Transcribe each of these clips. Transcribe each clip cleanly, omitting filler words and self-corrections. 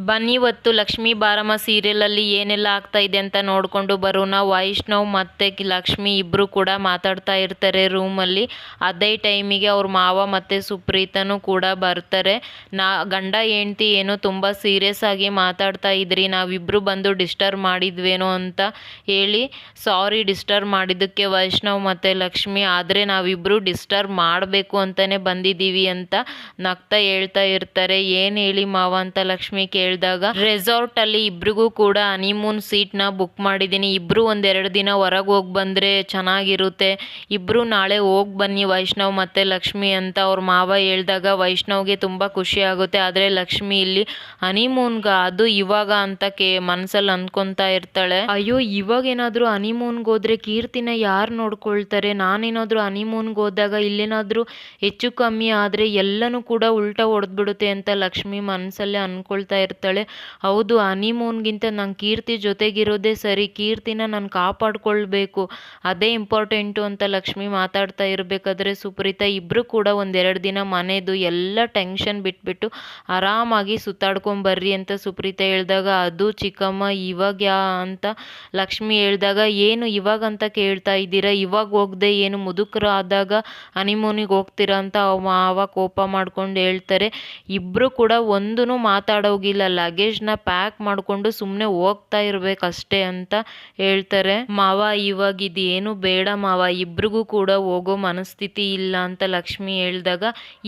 ಬನ್ನಿ ಇವತ್ತು ಲಕ್ಷ್ಮೀ ಬಾರಮ್ಮ ಸೀರಿಯಲಲ್ಲಿ ಏನೆಲ್ಲ ಆಗ್ತಾ ಇದೆ ಅಂತ ನೋಡಿಕೊಂಡು ಬರೋಣ. ವೈಷ್ಣವ್ ಮತ್ತು ಲಕ್ಷ್ಮಿ ಇಬ್ಬರು ಕೂಡ ಮಾತಾಡ್ತಾ ಇರ್ತಾರೆ ರೂಮಲ್ಲಿ. ಅದೇ ಟೈಮಿಗೆ ಅವ್ರ ಮಾವ ಮತ್ತು ಸುಪ್ರೀತನೂ ಕೂಡ ಬರ್ತಾರೆ. ಗಂಡ ಹೆಂಡ್ತಿ ಏನೋ ತುಂಬ ಸೀರಿಯಸ್ ಆಗಿ ಮಾತಾಡ್ತಾ ಇದ್ರಿ, ನಾವಿಬ್ಬರು ಬಂದು ಡಿಸ್ಟರ್ಬ್ ಮಾಡಿದ್ವೇನೋ ಅಂತ ಹೇಳಿ ಸಾರಿ ಡಿಸ್ಟರ್ಬ್ ಮಾಡಿದ್ದಕ್ಕೆ ವೈಷ್ಣವ್ ಮತ್ತು ಲಕ್ಷ್ಮಿ. ಆದರೆ ನಾವಿಬ್ಬರು ಡಿಸ್ಟರ್ಬ್ ಮಾಡಬೇಕು ಅಂತಲೇ ಬಂದಿದ್ದೀವಿ ಅಂತ ನಗ್ತಾ ಹೇಳ್ತಾ ಇರ್ತಾರೆ. ಏನು ಹೇಳಿ ಮಾವ ಅಂತ ಲಕ್ಷ್ಮಿ ಕೇಳಿದಾಗ, ರೆಸಾರ್ಟ್ ಅಲ್ಲಿ ಇಬ್ರಿಗೂ ಕೂಡ ಹನಿಮೂನ್ ಸೀಟ್ನ ಬುಕ್ ಮಾಡಿದ್ದೀನಿ, ಇಬ್ರು ಒಂದೆರಡು ದಿನ ಹೊರಗೆ ಹೋಗಿ ಬಂದರೆ ಚೆನ್ನಾಗಿರುತ್ತೆ, ಇಬ್ರು ನಾಳೆ ಹೋಗಿ ಬನ್ನಿ ವೈಷ್ಣವ್ ಮತ್ತು ಲಕ್ಷ್ಮಿ ಅಂತ ಅವ್ರ ಮಾವ ಹೇಳಿದಾಗ ವೈಷ್ಣವ್ಗೆ ತುಂಬ ಖುಷಿ ಆಗುತ್ತೆ. ಆದರೆ ಲಕ್ಷ್ಮಿ ಇಲ್ಲಿ ಹನಿಮೂನ್ಗ ಅದು ಇವಾಗ ಅಂತ ಮನಸ್ಸಲ್ಲಿ ಅಂದ್ಕೊತಾ ಇರ್ತಾಳೆ. ಅಯ್ಯೋ ಇವಾಗ ಏನಾದರೂ ಹನಿಮೂನ್ಗೆ ಹೋದ್ರೆ ಕೀರ್ತಿನ ಯಾರು ನೋಡ್ಕೊಳ್ತಾರೆ, ನಾನೇನಾದರೂ ಹನಿಮೂನ್ಗೆ ಹೋದಾಗ ಇಲ್ಲೇನಾದರೂ ಹೆಚ್ಚು ಕಮ್ಮಿ ಆದರೆ ಎಲ್ಲನೂ ಕೂಡ ಉಲ್ಟಾ ಹೊಡೆದ್ಬಿಡುತ್ತೆ ಅಂತ ಲಕ್ಷ್ಮಿ ಮನಸ್ಸಲ್ಲೇ ಅಂದ್ಕೊಳ್ತಾ ಇರ್ತಾಳೆ. ಹೌದು, ಹನಿಮೂನ್ಗಿಂತ ನಂಗೆ ಕೀರ್ತಿ ಜೊತೆಗಿರೋದೇ ಸರಿ, ಕೀರ್ತಿನ ನಾನು ಕಾಪಾಡ್ಕೊಳ್ಬೇಕು, ಅದೇ ಇಂಪಾರ್ಟೆಂಟು ಅಂತ ಲಕ್ಷ್ಮಿ ಮಾತಾಡ್ತಾ ಇರಬೇಕಾದ್ರೆ ಸುಪ್ರೀತಾ ಇಬ್ಬರು ಕೂಡ ಒಂದೆರಡು ದಿನ ಮನೆದು ಎಲ್ಲ ಟೆನ್ಷನ್ ಬಿಟ್ಬಿಟ್ಟು ಆರಾಮಾಗಿ ಸುತ್ತಾಡ್ಕೊಂಬರ್ರಿ ಅಂತ ಸುಪ್ರೀತಾ ಹೇಳಿದಾಗ, ಅದು ಚಿಕ್ಕಮ್ಮ ಇವಾಗ ಅಂತ ಲಕ್ಷ್ಮಿ ಹೇಳಿದಾಗ, ಏನು ಇವಾಗ ಅಂತ ಕೇಳ್ತಾ ಇದ್ದೀರಾ, ಇವಾಗ ಹೋಗದೆ ಏನು ಮುದುಕರು ಆದಾಗ ಹನಿಮೂನಿಗೆ ಹೋಗ್ತೀರಾ ಅಂತ ಮಾವ ಕೋಪ ಮಾಡ್ಕೊಂಡು ಹೇಳ್ತಾರೆ. ಇಬ್ಬರು ಕೂಡ ಒಂದೂ ಮಾತಾಡೋಗಿಲ್ಲ, ಲಗೇಜ್ನ ಪ್ಯಾಕ್ ಮಾಡಿಕೊಂಡು ಸುಮ್ಮನೆ ಹೋಗ್ತಾ ಇರಬೇಕಷ್ಟೇ ಅಂತ ಹೇಳ್ತಾರೆ. ಮಾವ ಇವಾಗ ಇದೇನು ಬೇಡ ಮಾವ, ಇಬ್ರಿಗೂ ಕೂಡ ಹೋಗೋ ಮನಸ್ಥಿತಿ ಇಲ್ಲ ಅಂತ ಲಕ್ಷ್ಮಿ ಹೇಳಿದಾಗ,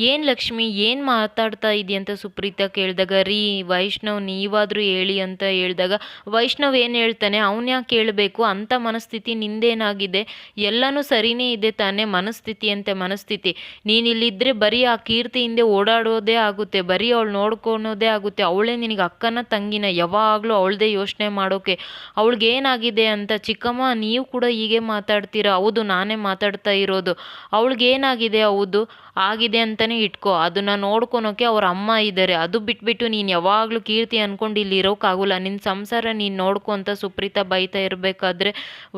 ಏನು ಲಕ್ಷ್ಮಿ ಏನು ಮಾತಾಡ್ತಾ ಇದೆಯಾ ಅಂತ ಸುಪ್ರೀತಾ ಕೇಳಿದಾಗ, ರೀ ವೈಷ್ಣವ್ ನೀವಾದರೂ ಹೇಳಿ ಅಂತ ಹೇಳಿದಾಗ, ವೈಷ್ಣವ್ ಏನು ಹೇಳ್ತಾನೆ ಅವನು ಯಾಕೆ ಕೇಳಬೇಕು, ಅಂಥ ಮನಸ್ಥಿತಿ ನಿಂದೇನಾಗಿದೆ, ಎಲ್ಲನೂ ಸರಿನೇ ಇದೆ ತಾನೇ, ಮನಸ್ಥಿತಿ ಅಂತೆ ಮನಸ್ಥಿತಿ, ನೀನಿಲ್ಲಿದ್ದರೆ ಬರೀ ಆ ಕೀರ್ತಿ ಹಿಂದೆ ಓಡಾಡೋದೇ ಆಗುತ್ತೆ, ಬರೀ ಅವಳು ನೋಡ್ಕೊಳೋದೇ ಆಗುತ್ತೆ, ಅವಳೇ ನಿನಗೆ ಅಕ್ಕನ ತಂಗಿನ, ಯಾವಾಗಲೂ ಅವಳದೇ ಯೋಚನೆ ಮಾಡೋಕೆ, ಅವಳಿಗೇನಾಗಿದೆ ಅಂತ. ಚಿಕ್ಕಮ್ಮ ನೀವು ಕೂಡ ಹೀಗೆ ಮಾತಾಡ್ತೀರಾ, ಹೌದು ನಾನೇ ಮಾತಾಡ್ತಾ ಇರೋದು, ಅವಳಿಗೇನಾಗಿದೆ ಹೌದು ಆಗಿದೆ ಅಂತಲೇ ಇಟ್ಕೋ, ಅದನ್ನು ನೋಡ್ಕೊಳೋಕೆ ಅವ್ರ ಅಮ್ಮ ಇದ್ದಾರೆ, ಅದು ಬಿಟ್ಬಿಟ್ಟು ನೀನು ಯಾವಾಗಲೂ ಕೀರ್ತಿ ಅಂದ್ಕೊಂಡು ಇಲ್ಲಿ ಇರೋಕ್ಕಾಗಲ್ಲ, ನಿನ್ನ ಸಂಸಾರ ನೀನು ನೋಡ್ಕೊ ಅಂತ ಸುಪ್ರೀತಾ ಬೈತಾ ಇರಬೇಕಾದ್ರೆ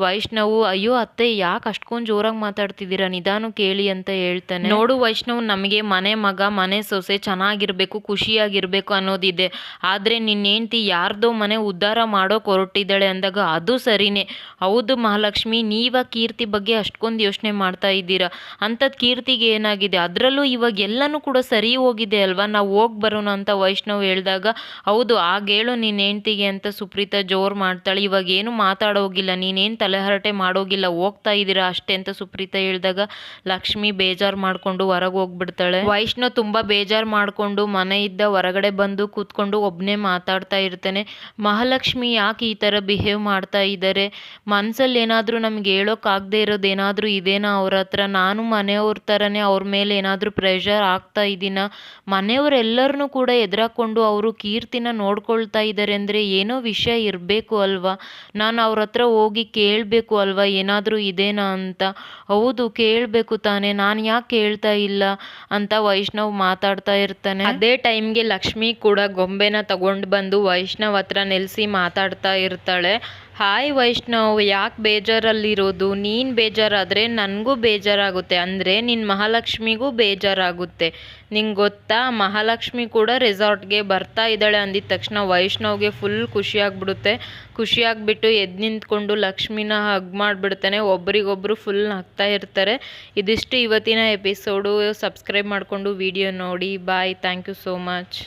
ವೈಷ್ಣವು, ಅಯ್ಯೋ ಅತ್ತೆ ಯಾಕೆ ಅಷ್ಟೊಂದು ಜೋರಾಗಿ ಮಾತಾಡ್ತಿದ್ದೀರಾ, ನಿಧಾನ ಕೇಳಿ ಅಂತ ಹೇಳ್ತಾನೆ. ನೋಡು ವೈಷ್ಣವ್, ನಮಗೆ ಮನೆ ಮಗ ಮನೆ ಸೊಸೆ ಚೆನ್ನಾಗಿರಬೇಕು ಖುಷಿಯಾಗಿರಬೇಕು ಅನ್ನೋದಿದೆ, ಆದರೆ ನಿನ್ನ ಹೆಂಡ್ತಿ ಯಾರ್ದೋ ಮನೆ ಉದ್ಧಾರ ಮಾಡೋಕೆ ಹೊರಟಿದ್ದಾಳೆ ಅಂದಾಗ ಅದು ಸರಿನೇ. ಹೌದು ಮಹಾಲಕ್ಷ್ಮಿ, ನೀವ ಕೀರ್ತಿ ಬಗ್ಗೆ ಅಷ್ಟೊಂದು ಯೋಚನೆ ಮಾಡ್ತಾ ಇದ್ದೀರಾ, ಅಂಥದ್ದು ಕೀರ್ತಿಗೆ ಏನಾಗಿದೆ, ಅದರಲ್ಲೂ ಇವಾಗ ಎಲ್ಲನೂ ಕೂಡ ಸರಿ ಹೋಗಿದೆ ಅಲ್ವಾ, ನಾವು ಹೋಗಿ ಬರೋಣ ಅಂತ ವೈಷ್ಣವ್ ಹೇಳಿದಾಗ, ಹೌದು ಆಗ ಹೇಳು ನಿನ್ನ ಹೆಂಡ್ತಿಗೆ ಅಂತ ಸುಪ್ರೀತಾ ಜೋರು ಮಾಡ್ತಾಳೆ. ಇವಾಗ ಏನು ಮಾತಾಡೋಗಿಲ್ಲ, ನೀನೇನು ತಲೆಹರಟೆ ಮಾಡೋಗಿಲ್ಲ, ಹೋಗ್ತಾ ಇದ್ದೀರಾ ಅಷ್ಟೇ ಅಂತ ಸುಪ್ರೀತಾ ಹೇಳಿದಾಗ ಲಕ್ಷ್ಮಿ ಬೇಜಾರು ಮಾಡಿಕೊಂಡು ಹೊರಗೆ ಹೋಗ್ಬಿಡ್ತಾಳೆ. ವೈಷ್ಣವ್ ತುಂಬ ಬೇಜಾರು ಮಾಡಿಕೊಂಡು ಮನೆಯಿಂದ ಹೊರಗಡೆ ಬಂದು ಕೂತ್ಕೊಂಡು ಒಬ್ಬನೇ ಮಾತಾಡ್ತಾ ಇರ್ತಾನೆ. ಮಹಾಲಕ್ಷ್ಮಿ ಯಾಕೆ ಈ ಥರ ಬಿಹೇವ್ ಮಾಡ್ತಾ ಇದ್ದಾರೆ, ಮನಸ್ಸಲ್ಲಿ ಏನಾದರೂ ನಮ್ಗೆ ಹೇಳೋಕ್ಕಾಗದೇ ಇರೋದೇನಾದರೂ ಇದೇನಾ ಅವ್ರ ಹತ್ರ, ನಾನು ಮನೆಯವ್ರ ಥರನೇ ಅವ್ರ ಮೇಲೆ ಏನಾದರೂ ಪ್ರೆಷರ್ ಆಗ್ತಾ ಇದ್ದೀನ, ಮನೆಯವರೆಲ್ಲರನ್ನೂ ಕೂಡ ಎದುರಾಕೊಂಡು ಅವರು ಕೀರ್ತಿನ ನೋಡ್ಕೊಳ್ತಾ ಇದ್ದಾರೆ ಅಂದರೆ ಏನೋ ವಿಷಯ ಇರಬೇಕು ಅಲ್ವಾ, ನಾನು ಅವ್ರ ಹತ್ರ ಹೋಗಿ ಕೇಳಬೇಕು ಅಲ್ವಾ ಏನಾದರೂ ಇದೇನಾ ಅಂತ. ಹೌದು ಕೇಳಬೇಕು ತಾನೇ, ನಾನು ಯಾಕೆ ಕೇಳ್ತಾ ಇಲ್ಲ ಅಂತ ವೈಷ್ಣವ್ ಮಾತಾಡ್ತಾ ಇರ್ತಾನೆ. ಅದೇ ಟೈಮ್ಗೆ ಲಕ್ಷ್ಮಿ ಕೂಡ ಗೊಂಬೆನ ತಗೊಂಡು ಬಂದು ವೈಷ್ಣವ್ ಹತ್ರ ನಿಲ್ಲಿಸಿ ಮಾತಾಡ್ತಾ ಇರ್ತಾಳೆ. ಹಾಯ್ ವೈಷ್ಣವ್, ಯಾಕೆ ಬೇಜಾರಲ್ಲಿರೋದು, ನೀನು ಬೇಜಾರಾದರೆ ನನಗೂ ಬೇಜಾರಾಗುತ್ತೆ, ಅಂದರೆ ನಿನ್ನ ಮಹಾಲಕ್ಷ್ಮಿಗೂ ಬೇಜಾರಾಗುತ್ತೆ, ನಿಂಗೆ ಗೊತ್ತಾ, ಮಹಾಲಕ್ಷ್ಮಿ ಕೂಡ ರೆಸಾರ್ಟ್ಗೆ ಬರ್ತಾ ಇದ್ದಾಳೆ ಅಂದಿದ ತಕ್ಷಣ ವೈಷ್ಣವ್ಗೆ ಫುಲ್ ಖುಷಿಯಾಗ್ಬಿಡುತ್ತೆ. ಖುಷಿಯಾಗ್ಬಿಟ್ಟು ಎದ್ದು ನಿಂತ್ಕೊಂಡು ಲಕ್ಷ್ಮಿನ ಹಗ್ ಮಾಡಿಬಿಡ್ತಾನೆ, ಒಬ್ರಿಗೊಬ್ರು ಫುಲ್ ನಗ್ತಾ ಇರ್ತಾರೆ. ಇದಿಷ್ಟು ಇವತ್ತಿನ ಎಪಿಸೋಡು. ಸಬ್ಸ್ಕ್ರೈಬ್ ಮಾಡಿಕೊಂಡು ವಿಡಿಯೋ ನೋಡಿ. ಬಾಯ್, ಥ್ಯಾಂಕ್ ಯು ಸೋ ಮಚ್.